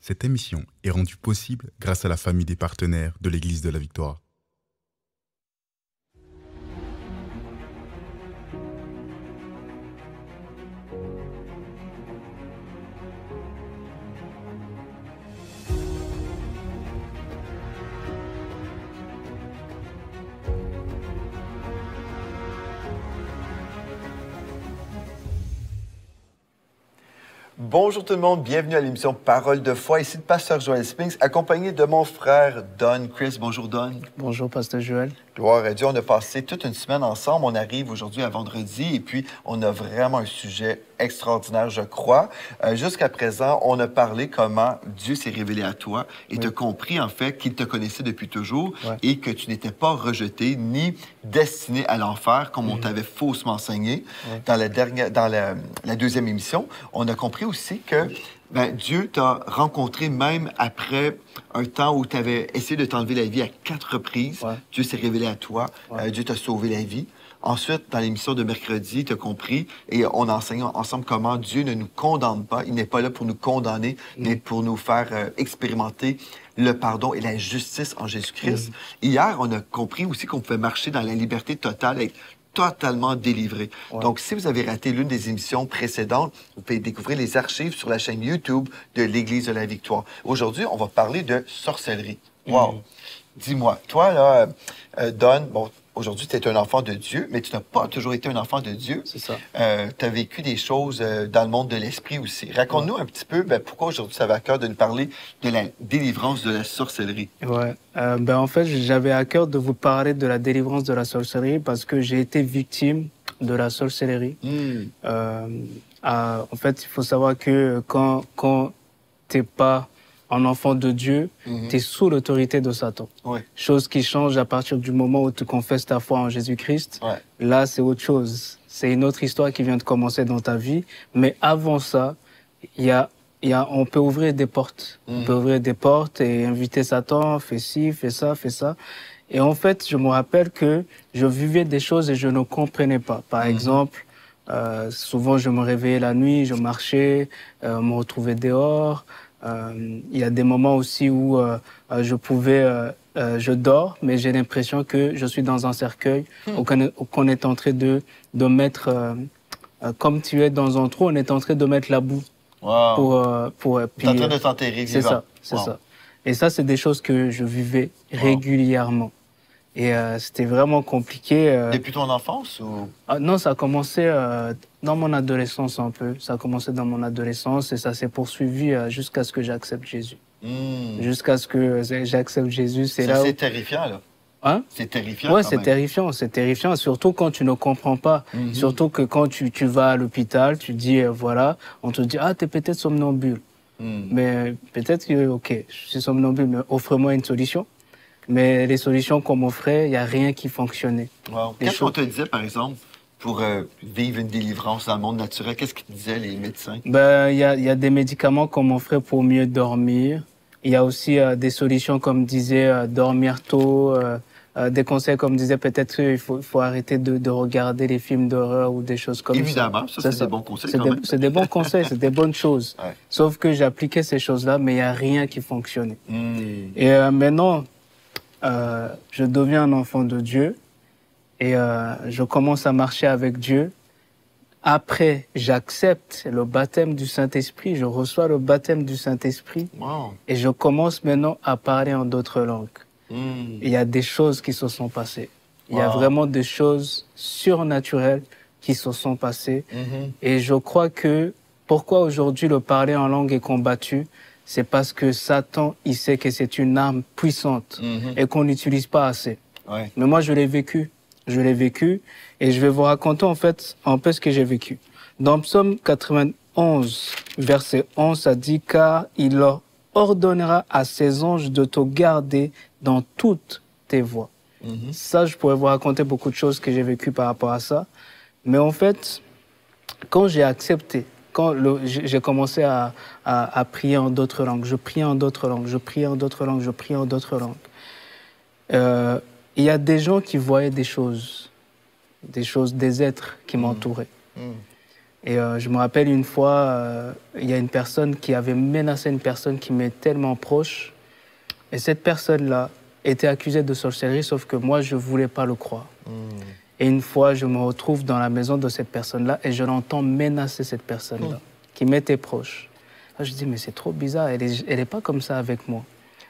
Cette émission est rendue possible grâce à la famille des partenaires de l'Église de la Victoire. Bonjour tout le monde, bienvenue à l'émission Parole de foi. Ici le pasteur Joël Spinks, accompagné de mon frère Don Chris. Bonjour Don. Bonjour pasteur Joël. Gloire à Dieu, on a passé toute une semaine ensemble. On arrive aujourd'hui à vendredi et puis on a vraiment un sujet extraordinaire, je crois. Jusqu'à présent, on a parlé comment Dieu s'est révélé à toi et t'as compris en fait qu'il te connaissait depuis toujours et que tu n'étais pas rejeté ni destiné à l'enfer comme on t'avait faussement enseigné. Dans la deuxième émission, on a compris aussi que Dieu t'a rencontré même après un temps où tu avais essayé de t'enlever la vie à 4 reprises. Dieu s'est révélé à toi. Dieu t'a sauvé la vie. Ensuite, dans l'émission de mercredi, tu as compris et on a enseigné ensemble comment Dieu ne nous condamne pas. Il n'est pas là pour nous condamner, mais pour nous faire expérimenter le pardon et la justice en Jésus-Christ. Hier, on a compris aussi qu'on pouvait marcher dans la liberté totale, être totalement délivré. Donc, si vous avez raté l'une des émissions précédentes, vous pouvez découvrir les archives sur la chaîne YouTube de l'Église de la Victoire. Aujourd'hui, on va parler de sorcellerie. Wow! Dis-moi, toi, là, Don, bon, aujourd'hui, tu es un enfant de Dieu, mais tu n'as pas toujours été un enfant de Dieu. C'est ça. Tu as vécu des choses dans le monde de l'esprit aussi. Raconte-nous un petit peu pourquoi aujourd'hui, ça va à cœur de nous parler de la délivrance de la sorcellerie. En fait, j'avais à cœur de vous parler de la délivrance de la sorcellerie parce que j'ai été victime de la sorcellerie. En fait, il faut savoir que quand tu n'es pas un enfant de Dieu, tu es sous l'autorité de Satan. Chose qui change à partir du moment où tu confesses ta foi en Jésus-Christ. Là, c'est autre chose. C'est une autre histoire qui vient de commencer dans ta vie. Mais avant ça, on peut ouvrir des portes. On peut ouvrir des portes et inviter Satan, fais ci, fais ça, fais ça. Et en fait, je me rappelle que je vivais des choses et je ne comprenais pas. Par exemple, souvent je me réveillais la nuit, je marchais, me retrouvais dehors. Il y a des moments aussi où je dors, mais j'ai l'impression que je suis dans un cercueil, ou qu'on est en train de mettre, comme tu es dans un trou, on est en train de mettre la boue. T'es en train de t'enterrer vivant. C'est ça. Et ça, c'est des choses que je vivais régulièrement. Et c'était vraiment compliqué. Depuis ton enfance ou... Non, ça a commencé dans mon adolescence un peu. Ça a commencé dans mon adolescence et ça s'est poursuivi jusqu'à ce que j'accepte Jésus. Jusqu'à ce que j'accepte Jésus, c'est là où... C'est terrifiant, là. Hein? C'est terrifiant. Ouais, c'est terrifiant, surtout quand tu ne comprends pas. Surtout que quand tu vas à l'hôpital, tu dis, voilà, on te dit, ah, t'es peut-être somnambule. Mais peut-être que, ok, je suis somnambule, mais offre-moi une solution. Mais les solutions qu'on m'offrait, il n'y a rien qui fonctionnait. Qu'est-ce qu'on te disait, par exemple, pour vivre une délivrance dans le monde naturel? Qu'est-ce qu'ils te disaient, les médecins? Il y a des médicaments qu'on m'offrait pour mieux dormir. Il y a aussi des solutions, comme disait, dormir tôt. Des conseils, comme disait, peut-être qu'il faut arrêter de regarder les films d'horreur ou des choses comme ça. Évidemment, ça c'est des bons conseils quand même. C'est des bons conseils, c'est des bonnes choses. Sauf que j'appliquais ces choses-là, mais il n'y a rien qui fonctionnait. Et maintenant, je deviens un enfant de Dieu et je commence à marcher avec Dieu. Après, j'accepte le baptême du Saint-Esprit, je reçois le baptême du Saint-Esprit et je commence maintenant à parler en d'autres langues. Il y a des choses qui se sont passées. Il y a vraiment des choses surnaturelles qui se sont passées. Et je crois que pourquoi aujourd'hui le parler en langue est combattu, c'est parce que Satan, il sait que c'est une arme puissante et qu'on n'utilise pas assez. Mais moi, je l'ai vécu. Je l'ai vécu et je vais vous raconter en fait un peu ce que j'ai vécu. Dans Psaume 91, verset 11, ça dit « Car il leur ordonnera à ses anges de te garder dans toutes tes voies. Ça, je pourrais vous raconter beaucoup de choses que j'ai vécues par rapport à ça. Mais en fait, quand j'ai accepté, quand j'ai commencé à prier en d'autres langues, je priais en d'autres langues, je priais en d'autres langues, je priais en d'autres langues. Il y a des gens qui voyaient des choses, des êtres qui m'entouraient. Et je me rappelle une fois, il y a une personne qui avait menacé une personne qui m'est tellement proche. Et cette personne-là était accusée de sorcellerie, sauf que moi, je ne voulais pas le croire. Et une fois, je me retrouve dans la maison de cette personne-là et je l'entends menacer cette personne-là, qui m'était proche. Là, je dis, mais c'est trop bizarre, elle est pas comme ça avec moi.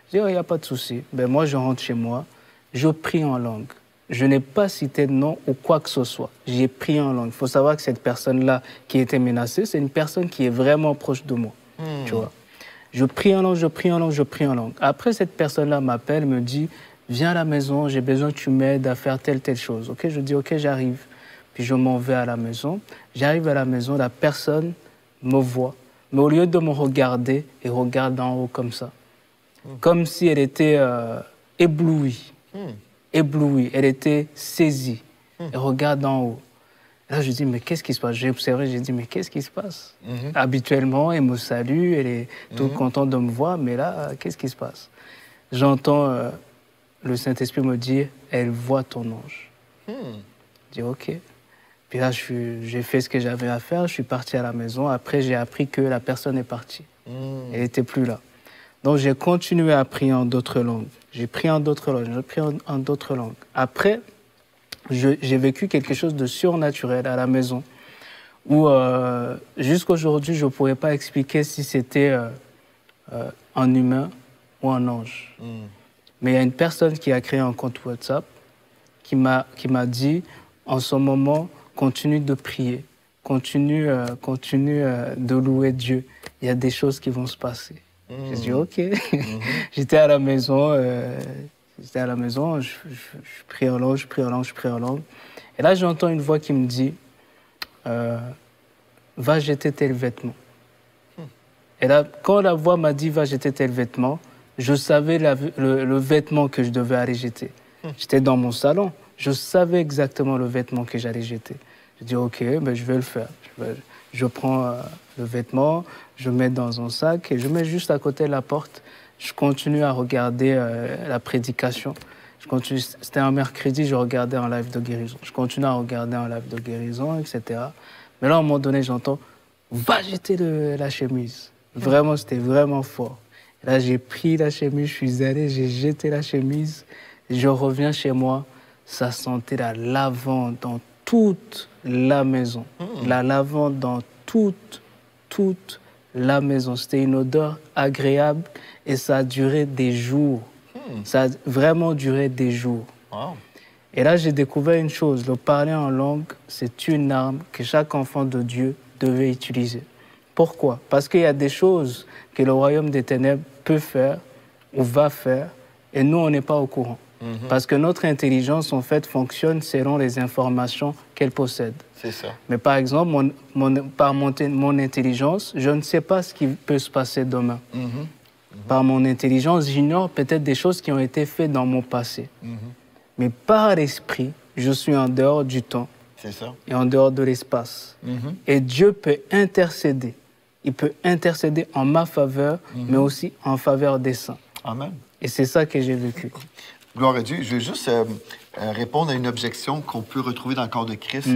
Je dis, oh, il n'y a pas de souci. Ben, moi, je rentre chez moi, je prie en langue. Je n'ai pas cité de nom ou quoi que ce soit. J'ai prié en langue. Il faut savoir que cette personne-là qui était menacée, c'est une personne qui est vraiment proche de moi. Tu vois. Je prie en langue, je prie en langue, je prie en langue. Après, cette personne-là m'appelle, me dit, viens à la maison, j'ai besoin que tu m'aides à faire telle chose. Ok, je dis, ok, j'arrive. Puis je m'en vais à la maison. J'arrive à la maison, la personne me voit. Mais au lieu de me regarder, elle regarde en haut comme ça. Comme si elle était éblouie. Éblouie, elle était saisie. Elle regarde en haut. Là, je dis, mais qu'est-ce qui se passe? J'ai observé, j'ai dit, mais qu'est-ce qui se passe? Habituellement, elle me salue, elle est toute contente de me voir, mais là, qu'est-ce qui se passe? J'entends le Saint-Esprit me dire, elle voit ton ange. Je dis, ok. Puis là, j'ai fait ce que j'avais à faire, je suis parti à la maison. Après, j'ai appris que la personne est partie. Elle n'était plus là. Donc, j'ai continué à prier en d'autres langues. J'ai prié en d'autres langues, j'ai prié en d'autres langues. Après, j'ai vécu quelque chose de surnaturel à la maison, où jusqu'à aujourd'hui, je ne pourrais pas expliquer si c'était un humain ou un ange. Mais il y a une personne qui a créé un compte WhatsApp qui m'a dit, en ce moment, continue de prier, continue de louer Dieu. Il y a des choses qui vont se passer. J'ai dit, OK. J'étais à la maison, je prie en langue, je prie en langue, je prie en langue. Et là, j'entends une voix qui me dit, va jeter tel vêtement. Et là, quand la voix m'a dit, va jeter tel vêtement, je savais le vêtement que je devais aller jeter. J'étais dans mon salon, je savais exactement le vêtement que j'allais jeter. Je dis, OK, ben, je vais le faire. Je prends le vêtement, je le mets dans un sac et je mets juste à côté de la porte. Je continue à regarder la prédication. C'était un mercredi, je regardais un live de guérison. Je continue à regarder un live de guérison, etc. Mais là, à un moment donné, j'entends, va jeter la chemise. Vraiment, c'était vraiment fort. Et là, j'ai pris la chemise, je suis allé, j'ai jeté la chemise. Je reviens chez moi, ça sentait la lavande dans toute la maison. La lavande dans toute la maison. C'était une odeur agréable et ça a duré des jours. Ça a vraiment duré des jours. Wow. Et là, j'ai découvert une chose. Le parler en langue, c'est une arme que chaque enfant de Dieu devait utiliser. Pourquoi? Parce qu'il y a des choses que le royaume des ténèbres peut faire ou va faire et nous, on n'est pas au courant. Parce que notre intelligence, en fait, fonctionne selon les informations qu'elle possède. C'est ça. Mais par exemple, par mon intelligence, je ne sais pas ce qui peut se passer demain. Par mon intelligence, j'ignore peut-être des choses qui ont été faites dans mon passé. Mais par l'esprit, je suis en dehors du temps et en dehors de l'espace. Et Dieu peut intercéder. Il peut intercéder en ma faveur, mais aussi en faveur des saints. Amen. Et c'est ça que j'ai vécu. Gloire à Dieu. Je vais juste répondre à une objection qu'on peut retrouver dans le corps de Christ.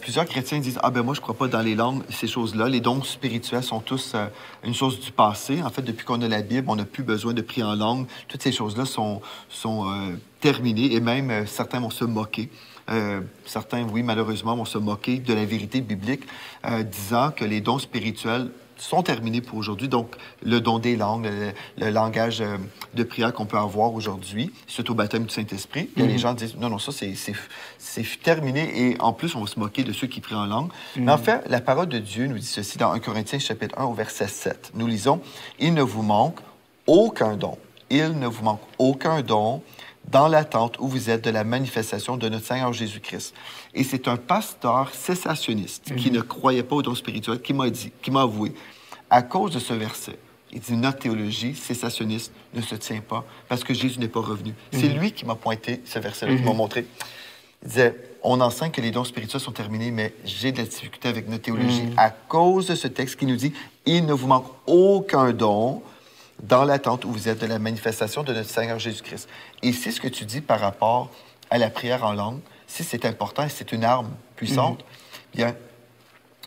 Plusieurs chrétiens disent « Ah ben moi, je ne crois pas dans les langues, ces choses-là. Les dons spirituels sont tous une chose du passé. En fait, depuis qu'on a la Bible, on n'a plus besoin de prier en langue. Toutes ces choses-là sont terminées et même certains vont se moquer. Certains, oui, malheureusement, vont se moquer de la vérité biblique, disant que les dons spirituels sont terminés pour aujourd'hui. Donc, le don des langues, le langage de prière qu'on peut avoir aujourd'hui, suite au baptême du Saint-Esprit, les gens disent, non, ça, c'est terminé. Et en plus, on va se moquer de ceux qui prient en langue. Mais en fait, la parole de Dieu nous dit ceci dans 1 Corinthiens, chapitre 1, au verset 7. Nous lisons, « Il ne vous manque aucun don. Il ne vous manque aucun don dans l'attente où vous êtes de la manifestation de notre Seigneur Jésus-Christ. » Et c'est un pasteur cessationniste qui ne croyait pas au don spirituel qui m'a avoué, à cause de ce verset, il dit, notre théologie cessationniste ne se tient pas parce que Jésus n'est pas revenu. C'est lui qui m'a pointé ce verset-là, qui m'a montré. Il disait, on enseigne que les dons spirituels sont terminés, mais j'ai de la difficulté avec notre théologie à cause de ce texte qui nous dit, il ne vous manque aucun don dans l'attente où vous êtes de la manifestation de notre Seigneur Jésus-Christ. Et c'est ce que tu dis par rapport à la prière en langue. Si c'est important et c'est une arme puissante, bien,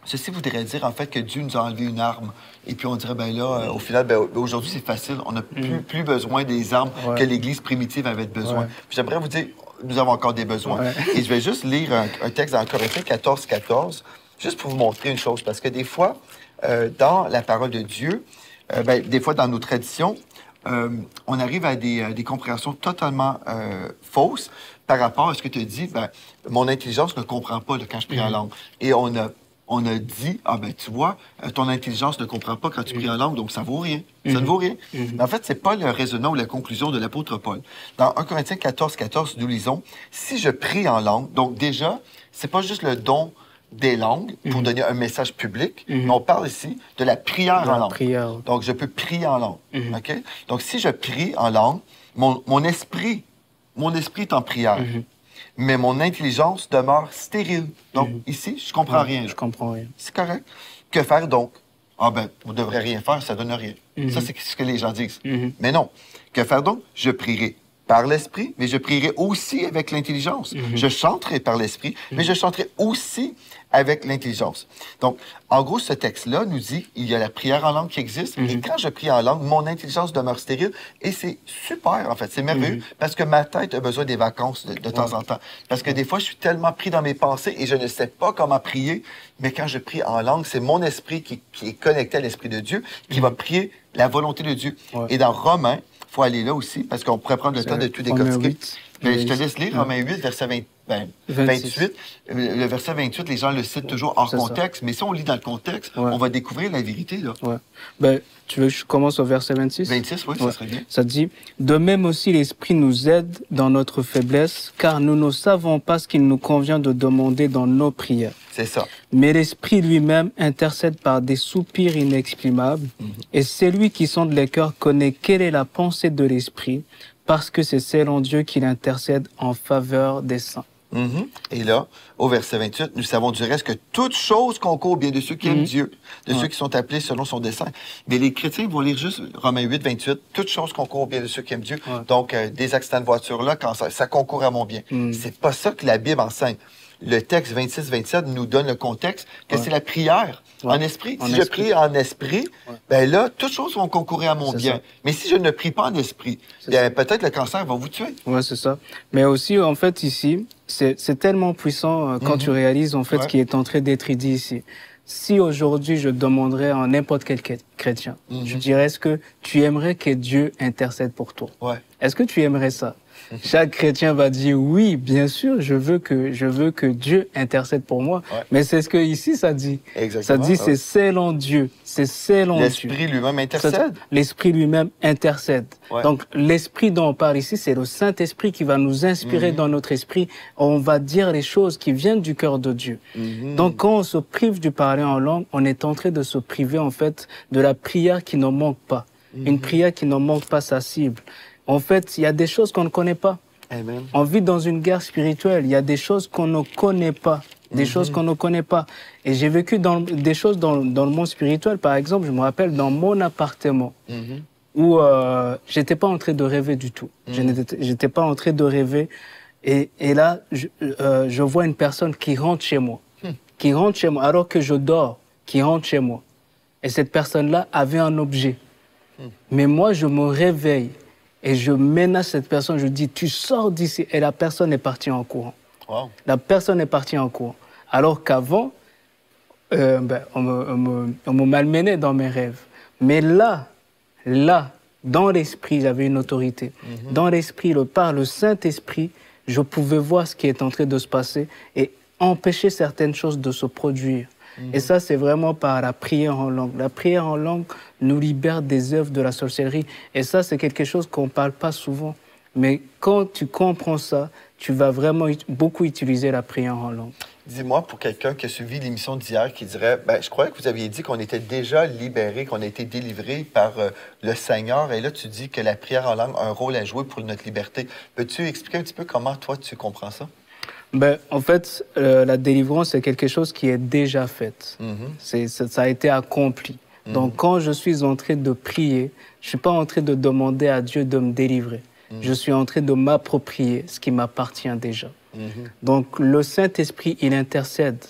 Ceci voudrait dire, en fait, que Dieu nous a enlevé une arme. Et puis, on dirait, ben là, au final, ben, aujourd'hui, c'est facile. On n'a plus besoin des armes que l'Église primitive avait besoin. J'aimerais vous dire, nous avons encore des besoins. Et je vais juste lire un texte dans Corinthiens 14, 14, juste pour vous montrer une chose. Parce que des fois, dans la parole de Dieu, ben, des fois, dans nos traditions, on arrive à des compréhensions totalement fausses par rapport à ce que tu dis. Ben, mon intelligence ne comprend pas là, quand je prie en langue. Et on a dit, ah ben tu vois, ton intelligence ne comprend pas quand tu pries en langue, donc ça vaut rien. Ça ne vaut rien. Mais en fait, c'est pas le raisonnement ou la conclusion de l'apôtre Paul. Dans 1 Corinthiens 14, 14, nous lisons, si je prie en langue, donc déjà, c'est pas juste le don des langues pour donner un message public, mais on parle ici de la prière en langue. Donc, je peux prier en langue. OK? Donc, si je prie en langue, mon esprit est en prière. Mais mon intelligence demeure stérile. Donc, ici, je comprends rien. Je comprends rien. C'est correct. Que faire donc? Ah ben, vous ne devrez rien faire, ça donne rien. Ça, c'est ce que les gens disent. Mais non. Que faire donc? Je prierai par l'esprit, mais je prierai aussi avec l'intelligence. Je chanterai par l'esprit, mais je chanterai aussi avec l'intelligence. Donc, en gros, ce texte-là nous dit il y a la prière en langue qui existe, et quand je prie en langue, mon intelligence demeure stérile, et c'est super, en fait. C'est merveilleux, parce que ma tête a besoin des vacances de temps en temps. Parce que des fois, je suis tellement pris dans mes pensées, et je ne sais pas comment prier, mais quand je prie en langue, c'est mon esprit qui est connecté à l'Esprit de Dieu, qui va prier la volonté de Dieu. Et dans Romains, il faut aller là aussi, parce qu'on pourrait prendre le temps de tout décortiquer. Mais je te laisse lire Romains 8, verset 28. Le verset 28, les gens le citent toujours hors contexte, mais si on lit dans le contexte, on va découvrir la vérité. Là. Ben, tu veux que je commence au verset 26? 26, oui, ça serait bien. Ça dit, « De même aussi l'Esprit nous aide dans notre faiblesse, car nous ne savons pas ce qu'il nous convient de demander dans nos prières. » C'est ça. Mais l'Esprit lui-même intercède par des soupirs inexprimables, et celui qui sonde les cœurs connaît quelle est la pensée de l'Esprit, parce que c'est selon Dieu qu'il intercède en faveur des saints. Et là, au verset 28, nous savons du reste que toute chose concourt au bien de ceux qui aiment Dieu, de ceux qui sont appelés selon son dessein. Mais les chrétiens vont lire juste Romains 8, 28, toute chose concourt au bien de ceux qui aiment Dieu. Donc, des accidents de voiture là, quand ça concourt à mon bien. C'est pas ça que la Bible enseigne. Le texte 26-27 nous donne le contexte que c'est la prière en esprit. Si je prie en esprit, ben là, toutes choses vont concourir à mon bien. Mais si je ne prie pas en esprit, peut-être le cancer va vous tuer. Oui, c'est ça. Mais aussi, en fait, ici, c'est tellement puissant quand tu réalises, en fait, ce qui est en train d'être dit ici. Si aujourd'hui, je demanderais à n'importe quel chrétien, je dirais, est-ce que tu aimerais que Dieu intercède pour toi? Est-ce que tu aimerais ça? Chaque chrétien va dire oui, bien sûr, je veux que Dieu intercède pour moi. Mais c'est ce que ici ça dit. Ça dit c'est selon Dieu, c'est selon Dieu. L'Esprit lui-même intercède. L'Esprit lui-même intercède. Donc l'Esprit dont on parle ici, c'est le Saint-Esprit qui va nous inspirer dans notre esprit. On va dire les choses qui viennent du cœur de Dieu. Donc quand on se prive du parler en langue, on est en train de se priver en fait de la prière qui ne manque pas. Une prière qui ne manque pas sa cible. En fait, il y a des choses qu'on ne connaît pas. Amen. On vit dans une guerre spirituelle. Il y a des choses qu'on ne connaît pas. Des choses qu'on ne connaît pas. Et j'ai vécu des choses dans le monde spirituel. Par exemple, je me rappelle dans mon appartement où j'étais pas en train de rêver du tout. J'étais pas en train de rêver. Et là, je vois une personne qui rentre chez moi. Qui rentre chez moi alors que je dors. Qui rentre chez moi. Et cette personne-là avait un objet. Mais moi, je me réveille. Et je menace cette personne, je dis, tu sors d'ici. Et la personne est partie en courant. La personne est partie en courant. Alors qu'avant, on me malmenait dans mes rêves. Mais là, dans l'esprit, j'avais une autorité. Dans l'esprit, par le Saint-Esprit, je pouvais voir ce qui est en train de se passer et empêcher certaines choses de se produire. Et ça, c'est vraiment par la prière en langue. La prière en langue nous libère des œuvres de la sorcellerie. Et ça, c'est quelque chose qu'on ne parle pas souvent. Mais quand tu comprends ça, tu vas vraiment beaucoup utiliser la prière en langue. Dis-moi, pour quelqu'un qui a suivi l'émission d'hier, qui dirait, je croyais que vous aviez dit qu'on était déjà libéré, qu'on a été délivré par le Seigneur. Et là, tu dis que la prière en langue a un rôle à jouer pour notre liberté. Peux-tu expliquer un petit peu comment, toi, tu comprends ça? En fait, la délivrance, c'est quelque chose qui est déjà fait. Ça a été accompli. Donc, quand je suis en train de prier, je ne suis pas en train de demander à Dieu de me délivrer. Je suis en train de m'approprier ce qui m'appartient déjà. Donc, le Saint-Esprit, il intercède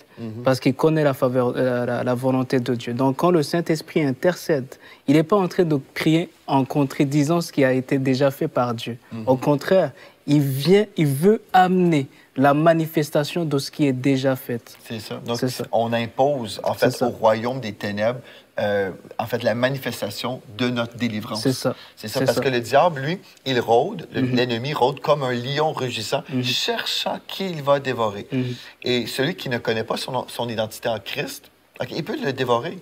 parce qu'il connaît la volonté de Dieu. Donc, quand le Saint-Esprit intercède, il n'est pas en train de prier en contredisant ce qui a été déjà fait par Dieu. Au contraire, il veut amener la manifestation de ce qui est déjà fait. C'est ça. Donc, on impose, en fait, au royaume des ténèbres, en fait, la manifestation de notre délivrance. C'est ça. C'est ça, parce que le diable, lui, il rôde, l'ennemi rôde comme un lion rugissant, cherchant qui il va dévorer. Et celui qui ne connaît pas son identité en Christ, il peut le dévorer.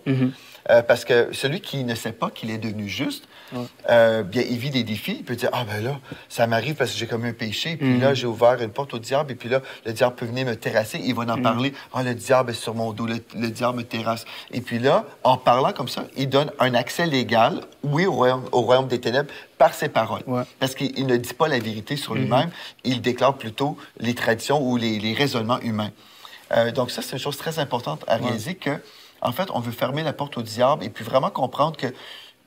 Parce que celui qui ne sait pas qu'il est devenu juste, bien, il vit des défis. Il peut dire, ah ben là, ça m'arrive parce que j'ai commis un péché, puis là, j'ai ouvert une porte au diable, et puis là, le diable peut venir me terrasser, il va en parler, ah, le diable est sur mon dos, le diable me terrasse. Et puis là, en parlant comme ça, il donne un accès légal, oui, au royaume des ténèbres, par ses paroles. Parce qu'il ne dit pas la vérité sur lui-même, il déclare plutôt les traditions ou les raisonnements humains. Donc ça, c'est une chose très importante à réaliser que en fait, on veut fermer la porte au diable et puis vraiment comprendre que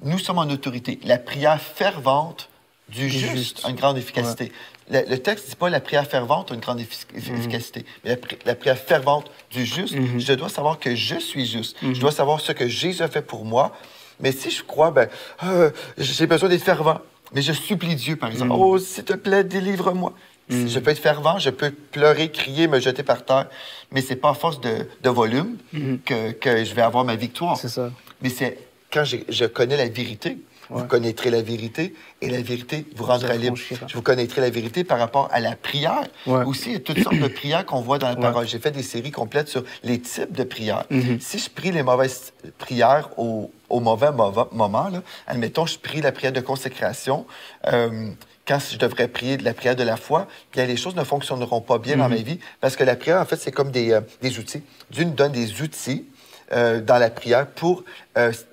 nous sommes en autorité. La prière fervente du juste a une grande efficacité. Le texte ne dit pas la prière fervente a une grande efficacité, mais la prière fervente du juste, je dois savoir que je suis juste. Je dois savoir ce que Jésus a fait pour moi. Mais si je crois, ben, j'ai besoin d'être fervent. Mais je supplie Dieu, par exemple. Oh, s'il te plaît, délivre-moi. Je peux être fervent, je peux pleurer, crier, me jeter par terre, mais c'est pas à force de volume que je vais avoir ma victoire. C'est ça. Mais c'est quand je connais la vérité, vous connaîtrez la vérité, et la vérité vous rendra libre. Je vous connaîtrai la vérité par rapport à la prière. Aussi, il y a toutes sortes de prières qu'on voit dans la parole. J'ai fait des séries complètes sur les types de prières. Si je prie les mauvaises prières au mauvais moment, là, admettons, je prie la prière de consécration, quand je devrais prier de la prière de la foi, bien, les choses ne fonctionneront pas bien dans ma vie, parce que la prière, en fait, c'est comme des outils. Dieu nous donne des outils dans la prière pour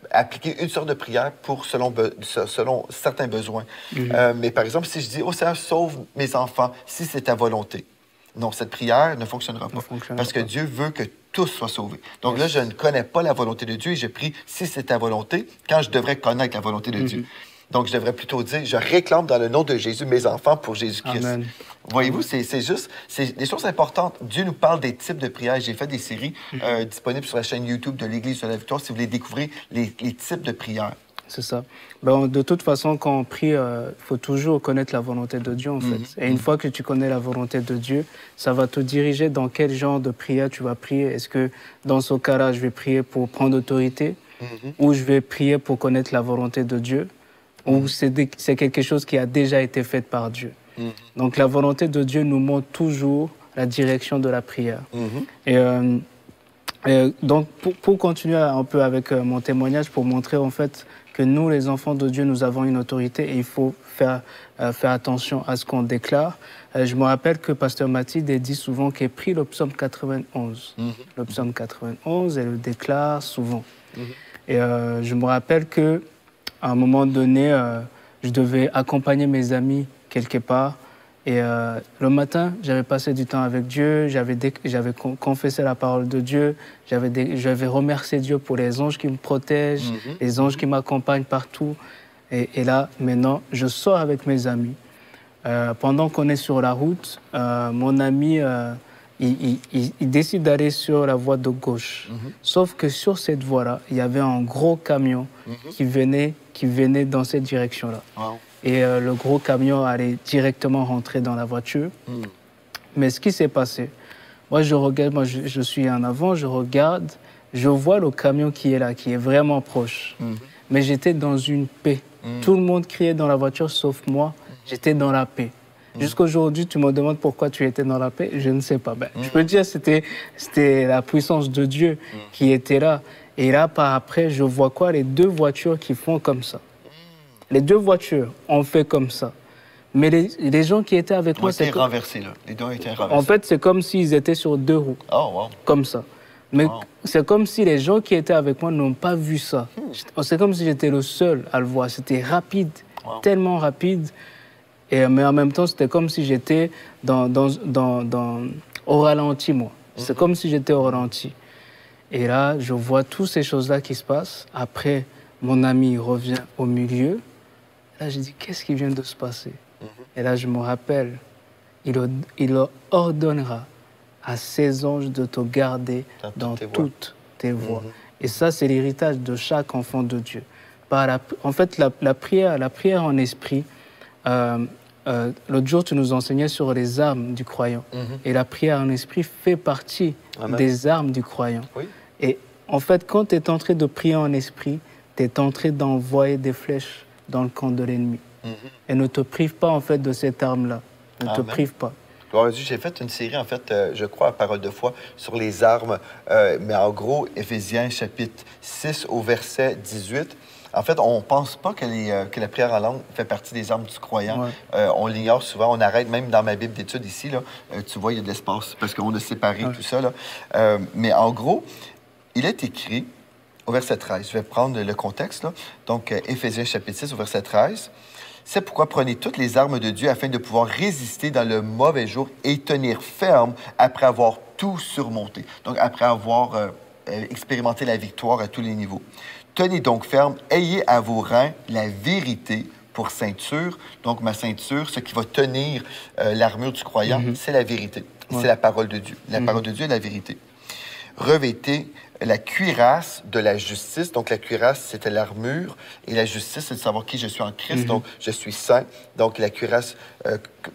appliquer une sorte de prière selon certains besoins. Mais par exemple, si je dis « Oh Seigneur, sauve mes enfants, si c'est ta volonté », non, cette prière ne fonctionnera pas, parce que Dieu veut que tous soient sauvés. Donc là, je ne connais pas la volonté de Dieu et je prie « Si c'est ta volonté », quand je devrais connaître la volonté de Dieu. Donc, je devrais plutôt dire, je réclame dans le nom de Jésus mes enfants pour Jésus-Christ. Voyez-vous, c'est des choses importantes. Dieu nous parle des types de prières. J'ai fait des séries disponibles sur la chaîne YouTube de l'Église de la Victoire si vous voulez découvrir les types de prières. C'est ça. Ben, de toute façon, quand on prie, il faut toujours connaître la volonté de Dieu, en fait. Et une fois que tu connais la volonté de Dieu, ça va te diriger dans quel genre de prière tu vas prier. Est-ce que, dans ce cas-là, je vais prier pour prendre autorité ou je vais prier pour connaître la volonté de Dieu ou c'est quelque chose qui a déjà été fait par Dieu. Donc la volonté de Dieu nous montre toujours la direction de la prière. Et donc pour continuer un peu avec mon témoignage, pour montrer en fait que nous, les enfants de Dieu, nous avons une autorité et il faut faire attention à ce qu'on déclare. Je me rappelle que Pasteur Mathilde dit souvent qu'il prie le psaume 91. Le psaume 91, elle le déclare souvent. Et je me rappelle que à un moment donné, je devais accompagner mes amis quelque part. Et le matin, j'avais passé du temps avec Dieu, j'avais confessé la parole de Dieu, j'avais remercié Dieu pour les anges qui me protègent, les anges qui m'accompagnent partout. Et là, maintenant, je sors avec mes amis. Pendant qu'on est sur la route, mon ami, il décide d'aller sur la voie de gauche. Sauf que sur cette voie-là, il y avait un gros camion qui venait dans cette direction-là. Et le gros camion allait directement rentrer dans la voiture. Mais ce qui s'est passé, moi je regarde, je suis en avant, je regarde, je vois le camion qui est là, qui est vraiment proche. Mais j'étais dans une paix. Tout le monde criait dans la voiture sauf moi, j'étais dans la paix. Jusqu'à aujourd'hui, tu me demandes pourquoi tu étais dans la paix, je ne sais pas. Ben, je peux dire que c'était la puissance de Dieu qui était là. Et là, par après, je vois quoi? Les deux voitures qui font comme ça. Les deux voitures ont fait comme ça. Mais les gens qui étaient avec moi... Ils étaient renversés, là. Les deux étaient renversés. En fait, c'est comme s'ils étaient sur deux roues. Oh, wow. Comme ça. Mais c'est comme si les gens qui étaient avec moi n'ont pas vu ça. C'est comme si j'étais le seul à le voir. C'était rapide, tellement rapide. Mais en même temps, c'était comme si j'étais au ralenti, moi. C'est comme si j'étais au ralenti. Et là, je vois toutes ces choses-là qui se passent. Après, mon ami revient au milieu. Là, je dis, qu'est-ce qui vient de se passer? Et là, je me rappelle, il ordonnera à ses anges de te garder dans toutes tes voies. Et ça, c'est l'héritage de chaque enfant de Dieu. En fait, la prière en esprit, l'autre jour, tu nous enseignais sur les armes du croyant. Et la prière en esprit fait partie des armes du croyant. Oui. Et en fait, quand tu es en train de prier en esprit, tu es en train d'envoyer des flèches dans le camp de l'ennemi. Et ne te prive pas, en fait, de cette arme-là. Ne te prive pas. Gloire à Dieu, j'ai fait une série, en fait, je crois, à Parole de foi, sur les armes. Mais en gros, Éphésiens, chapitre 6, au verset 18. En fait, on ne pense pas que la prière en langue fait partie des armes du croyant. Ouais. On l'ignore souvent. On arrête, même dans ma Bible d'études ici, là, tu vois, il y a de l'espace parce qu'on a séparé tout ça. Là. Mais en gros, il est écrit au verset 13. Je vais prendre le contexte. Là. Donc, Éphésiens chapitre 6, au verset 13. C'est pourquoi prenez toutes les armes de Dieu afin de pouvoir résister dans le mauvais jour et tenir ferme après avoir tout surmonté. Donc, après avoir expérimenté la victoire à tous les niveaux. Tenez donc ferme, ayez à vos reins la vérité pour ceinture. Donc, ma ceinture, ce qui va tenir l'armure du croyant, c'est la vérité. Ouais. C'est la parole de Dieu. La parole de Dieu est la vérité. Revêtez la cuirasse de la justice. Donc, la cuirasse, c'était l'armure. Et la justice, c'est de savoir qui je suis en Christ. Donc, je suis saint. Donc, la cuirasse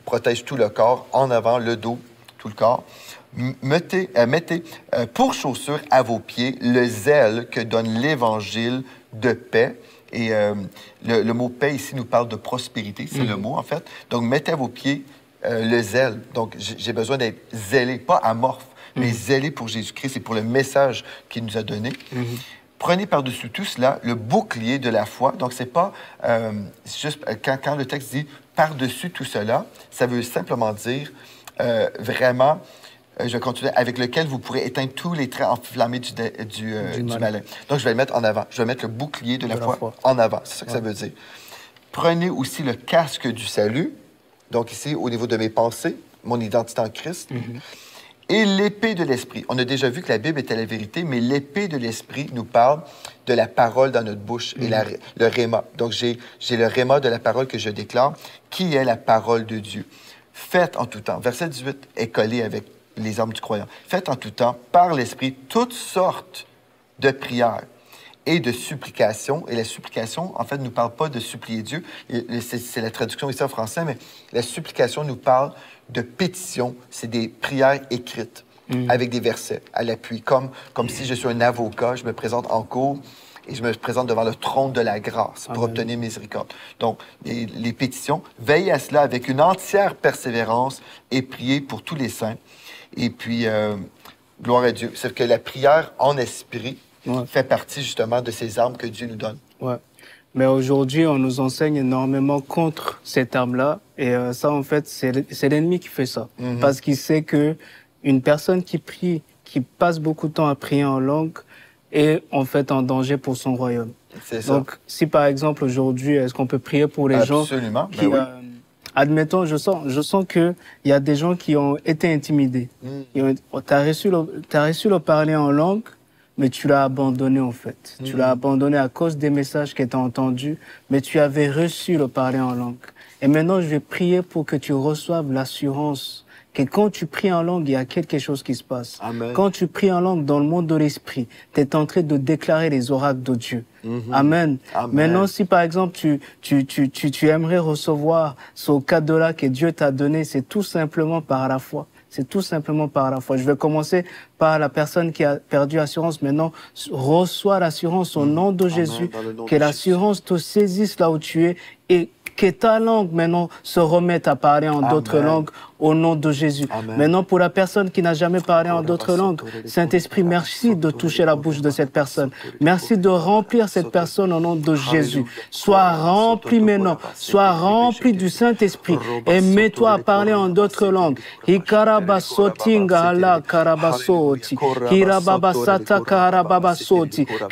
protège tout le corps, en avant, le dos, tout le corps. Mettez pour chaussure à vos pieds le zèle que donne l'Évangile de paix. Et le mot paix ici nous parle de prospérité. C'est le mot, en fait. Donc, mettez à vos pieds le zèle. Donc, j'ai besoin d'être zélé, pas amorphe, mais zélé pour Jésus-Christ et pour le message qu'il nous a donné. Prenez par-dessus tout cela le bouclier de la foi. Donc, c'est pas juste quand le texte dit par-dessus tout cela, ça veut simplement dire vraiment, je vais continuer, avec lequel vous pourrez éteindre tous les traits enflammés du malin. Donc, je vais le mettre en avant. Je vais mettre le bouclier de la foi en avant. C'est ça que ça veut dire. Prenez aussi le casque du salut. Donc, ici, au niveau de mes pensées, mon identité en Christ. Et l'épée de l'esprit. On a déjà vu que la Bible était la vérité, mais l'épée de l'esprit nous parle de la parole dans notre bouche et le réma. Donc, j'ai le réma de la parole que je déclare, qui est la parole de Dieu. Faites en tout temps. Verset 18 est collé avec les armes du croyant. Faites en tout temps, par l'esprit, toutes sortes de prières et de supplications. Et la supplication, en fait, ne nous parle pas de supplier Dieu. C'est la traduction ici en français, mais la supplication nous parle de pétition. C'est des prières écrites avec des versets à l'appui. Comme si je suis un avocat, je me présente en cours et je me présente devant le trône de la grâce pour obtenir miséricorde. Donc, les pétitions, veillez à cela avec une entière persévérance et priez pour tous les saints. Et puis, gloire à Dieu. C'est que la prière en esprit fait partie justement de ces armes que Dieu nous donne. Ouais. Mais aujourd'hui, on nous enseigne énormément contre cette arme-là. Et ça, en fait, c'est l'ennemi qui fait ça. Parce qu'il sait qu'une personne qui prie, qui passe beaucoup de temps à prier en langue, est en fait en danger pour son royaume. C'est ça. Donc, si par exemple, aujourd'hui, est-ce qu'on peut prier pour les gens qui... Admettons, je sens qu'il y a des gens qui ont été intimidés. Tu as reçu le parler en langue, mais tu l'as abandonné en fait. Tu l'as abandonné à cause des messages que tu as entendus, mais tu avais reçu le parler en langue. Et maintenant, je vais prier pour que tu reçoives l'assurance que quand tu pries en langue, il y a quelque chose qui se passe. Amen. Quand tu pries en langue dans le monde de l'esprit, tu es en train de déclarer les oracles de Dieu. Amen. Amen. Maintenant, si par exemple, tu aimerais recevoir ce cadeau-là que Dieu t'a donné, c'est tout simplement par la foi. C'est tout simplement par la foi. Je vais commencer par la personne qui a perdu l'assurance. Maintenant, reçois l'assurance au nom de Jésus. Que l'assurance te saisisse là où tu es et que ta langue maintenant se remette à parler en d'autres langues au nom de Jésus. Amen. Maintenant, pour la personne qui n'a jamais parlé en d'autres langues, Saint-Esprit, merci de toucher la bouche de cette personne. Merci de remplir cette personne au nom de Jésus. Sois rempli maintenant. Sois rempli du Saint-Esprit et mets-toi à parler en d'autres langues. Que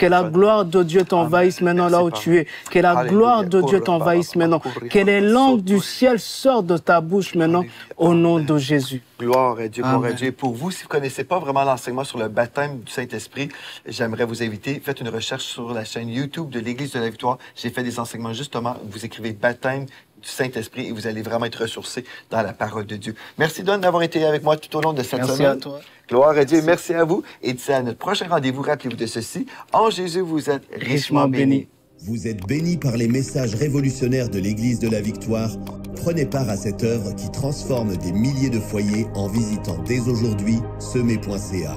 la gloire de Dieu t'envahisse maintenant là où tu es. Que la gloire de Dieu t'envahisse maintenant. Que les langues du ciel sortent de ta bouche maintenant au nom de Jésus. Gloire à Dieu, gloire à Dieu. Pour vous, si vous ne connaissez pas vraiment l'enseignement sur le baptême du Saint-Esprit, j'aimerais vous inviter, faites une recherche sur la chaîne YouTube de l'Église de la Victoire. J'ai fait des enseignements justement, vous écrivez baptême du Saint-Esprit et vous allez vraiment être ressourcés dans la parole de Dieu. Merci, Don, d'avoir été avec moi tout au long de cette semaine. Merci à toi. Gloire à Dieu. Merci à vous. Et d'ici à notre prochain rendez-vous, rappelez-vous de ceci. En Jésus, vous êtes richement bénis. Vous êtes bénis par les messages révolutionnaires de l'Église de la Victoire. Prenez part à cette œuvre qui transforme des milliers de foyers en visitant dès aujourd'hui semer.ca.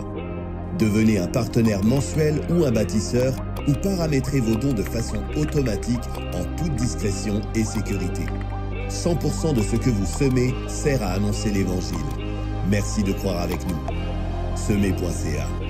Devenez un partenaire mensuel ou un bâtisseur ou paramétrez vos dons de façon automatique en toute discrétion et sécurité. 100% de ce que vous semez sert à annoncer l'Évangile. Merci de croire avec nous. Semer.ca